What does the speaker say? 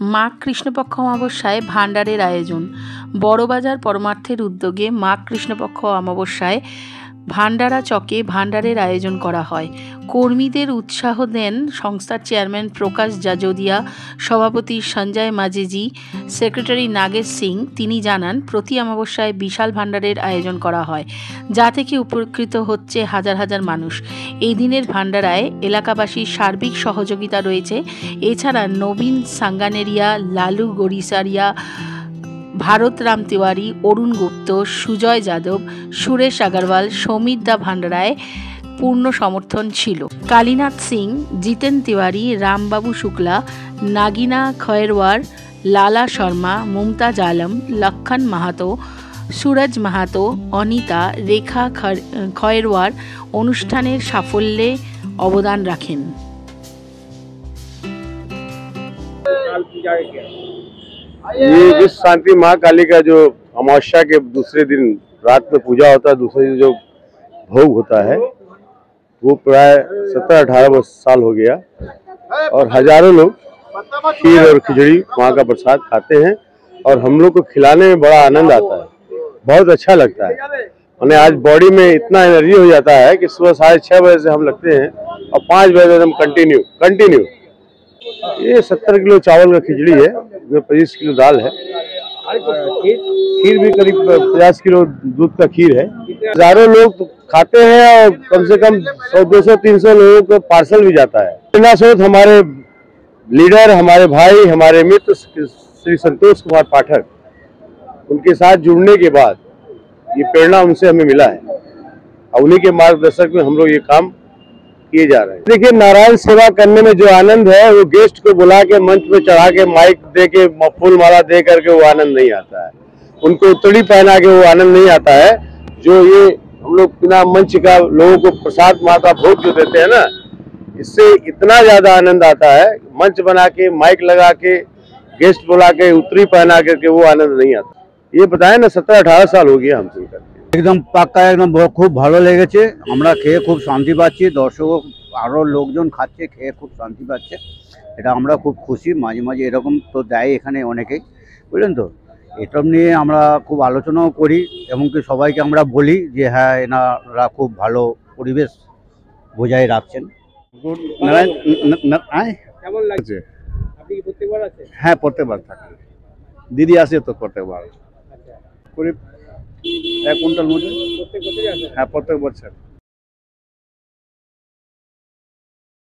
মাঘ কৃষ্ণপক্ষ অমাবস্যায় ভাণ্ডারের আয়োজন। বড়বাজার পরমার্থের উদ্যোগে মাঘ কৃষ্ণপক্ষ অমাবস্যায় ভান্ডারা চকে ভান্ডারের আয়োজন করা হয়। কর্মীদের উৎসাহ দেন সংস্থার চেয়ারম্যান প্রকাশ জাজোদিয়া, সভাপতি সঞ্জয় মাজেজি, সেক্রেটারি নাগেশ সিং। তিনি জানান, প্রতি অমাবস্যায় বিশাল ভান্ডারের আয়োজন করা হয়, যা থেকে উপকৃত হচ্ছে হাজার হাজার মানুষ। এই দিনের ভান্ডারায় এলাকাবাসীর সার্বিক সহযোগিতা রয়েছে। এছাড়া নবীন সাঙ্গানেরিয়া, লালু গরিসারিয়া, ভারত রাম তিওয়ারি, অরুণ গুপ্ত, সুজয় যাদব, সুরেশ আগরওয়াল, সৌমিত দা ভান্ডারায় পূর্ণ সমর্থন ছিল। কালীনাথ সিং, জিতেন তিওয়ারি, রামবাবু শুক্লা, নাগিনা খয়েরওয়ার, লালা শর্মা, মুমতাজ আলম, লক্ষণ মাহাতো, সুরজ মাহাতো, অনিতা, রেখা খয়েরওয়ার অনুষ্ঠানের সাফল্যে অবদান রাখেন। ये विश्व शांति माँ काली का जो अमावस्या के दूसरे दिन रात में पूजा होता है, दूसरे दिन जो भोग होता है, वो प्राय 17-18 साल हो गया और हजारों लोग खीर और खिचड़ी माँ का प्रसाद खाते हैं और हम लोग को खिलाने में बड़ा आनंद आता है, बहुत अच्छा लगता है। और आज बॉडी में इतना एनर्जी हो जाता है कि सुबह 6:30 बजे से हम लगते हैं और 5 बजे हम कंटिन्यू। ये 70 किलो चावल का खिचड़ी है, 25 किलो दाल है, खीर भी करीब 50 किलो दूध का खीर है। हजारों लोग खाते हैं और कम से कम 100-200-300 लोगों को पार्सल भी जाता है। प्रेरणा स्रोत हमारे लीडर, हमारे भाई, हमारे मित्र श्री संतोष कुमार पाठक, उनके साथ जुड़ने के बाद ये प्रेरणा उनसे हमें मिला है और उन्हीं के मार्गदर्शक में हम लोग ये काम किए जा रहे हैं। देखिए, नारायण सेवा करने में जो आनंद है वो गेस्ट को बुला के मंच पे चढ़ा के माइक दे के फूल माला दे करके वो आनंद नहीं आता है, उनको उतड़ी पहना के वो आनंद नहीं आता है। जो ये हम लोग बिना मंच का लोगों को प्रसाद माँ का भोग जो देते हैं ना, इससे इतना ज्यादा आनंद आता है। मंच बना के माइक लगा के गेस्ट बुला के उतरी पहना करके वो आनंद नहीं आता। ये बताए ना, 17-18 साल हो गया हमसे करके। एकदम পাক্কা, একদম খুব ভালো লেগেছে। আমরা খেয়ে খুব শান্তি পাচ্ছি, দর্শক আরও লোকজন খাচ্ছে, খেয়ে খুব শান্তি পাচ্ছে। এটা আমরা খুব খুশি। মাঝে মাঝে এরকম তো দেয় এখানে অনেকেই, বুঝলেন তো। এসব নিয়ে আমরা খুব আলোচনাও করি, এমনকি সবাইকে আমরা বলি যে হ্যাঁ, এনারা খুব ভালো পরিবেশ বজায় রাখছেন। কেমন লাগছে? আপনি কি প্রত্যেকবার আছেন? হ্যাঁ, প্রত্যেকবার থাকি। দিদি আসে তো প্রত্যেকবার। করিব 1 কুইন্টাল মতো। হ্যাঁ, প্রত্যেক বছর।